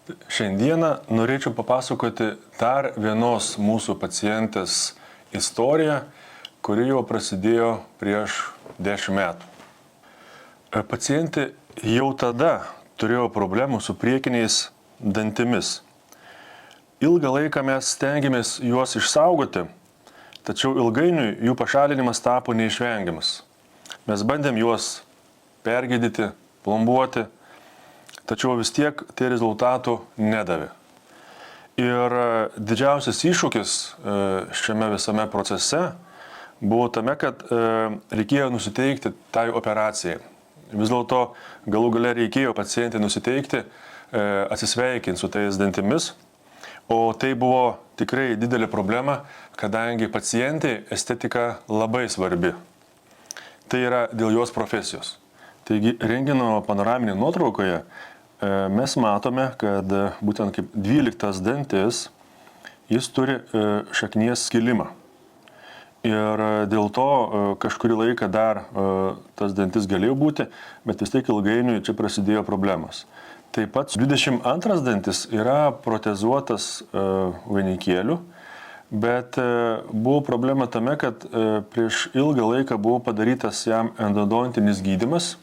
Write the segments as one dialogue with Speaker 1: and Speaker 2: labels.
Speaker 1: Šiandieną norėčiau papasakoti dar vienos mūsų pacientės istoriją, kuri jau prasidėjo prieš 10 metų. Pacientė jau tada turėjo problemų su priekiniais dantimis. Ilgą laiką mes stengiamės juos išsaugoti, tačiau ilgainiui jų pašalinimas tapo neišvengiamas. Mes bandėm juos pergydyti, plombuoti, tačiau vis tiek tai rezultatų nedavė. Ir didžiausias iššūkis šiame visame procese buvo tame, kad reikėjo nusiteikti tai operacijai. Vis dėlto galų gale reikėjo pacientį nusiteikti, atsisveikinti su tais dantimis, o tai buvo tikrai didelė problema, kadangi pacientai estetika labai svarbi. Tai yra dėl jos profesijos. Taigi rentgeno panoraminėje nuotraukoje mes matome, kad būtent kaip 12 dantis, jis turi šaknies skilimą. Ir dėl to kažkurį laiką dar tas dantis galėjo būti, bet vis tiek ilgainiui čia prasidėjo problemos. Taip pat 22 dantis yra protezuotas vainikėliu, bet buvo problema tame, kad prieš ilgą laiką buvo padarytas jam endodontinis gydymas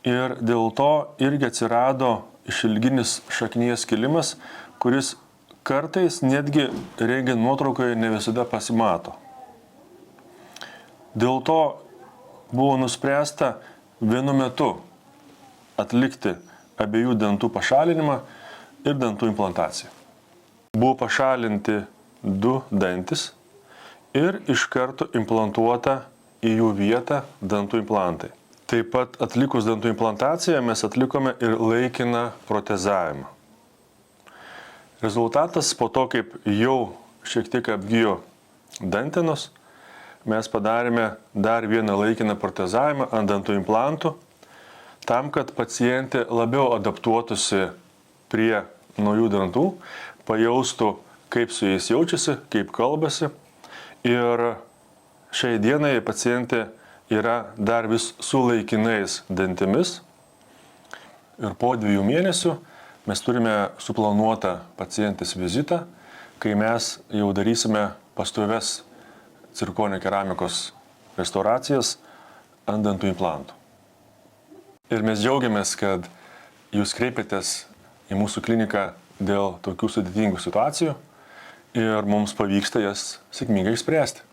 Speaker 1: ir dėl to irgi atsirado išilginis šaknies skilimas, kuris kartais netgi rentgeno nuotraukoje ne visada pasimato. Dėl to buvo nuspręsta vienu metu atlikti abiejų dantų pašalinimą ir dantų implantaciją. Buvo pašalinti 2 dantis ir iš karto implantuota į jų vietą dantų implantai. Taip pat atlikus dantų implantaciją mes atlikome ir laikiną protezavimą. Rezultatas po to, kaip jau šiek tiek apgijo dantenos, mes padarėme dar vieną laikiną protezavimą ant dantų implantų, tam, kad pacientė labiau adaptuotųsi prie naujų dantų, pajaustų, kaip su jais jaučiasi, kaip kalbasi. Ir šiai dienai pacientė yra dar vis su laikinais dantimis. Ir po 2 mėnesių mes turime suplanuotą pacientės vizitą, kai mes jau darysime pastovias cirkonio keramikos restauracijas ant dantų implantų. Ir mes džiaugiamės, kad jūs kreipiatės į mūsų kliniką dėl tokių sudėtingų situacijų ir mums pavyksta jas sėkmingai išspręsti.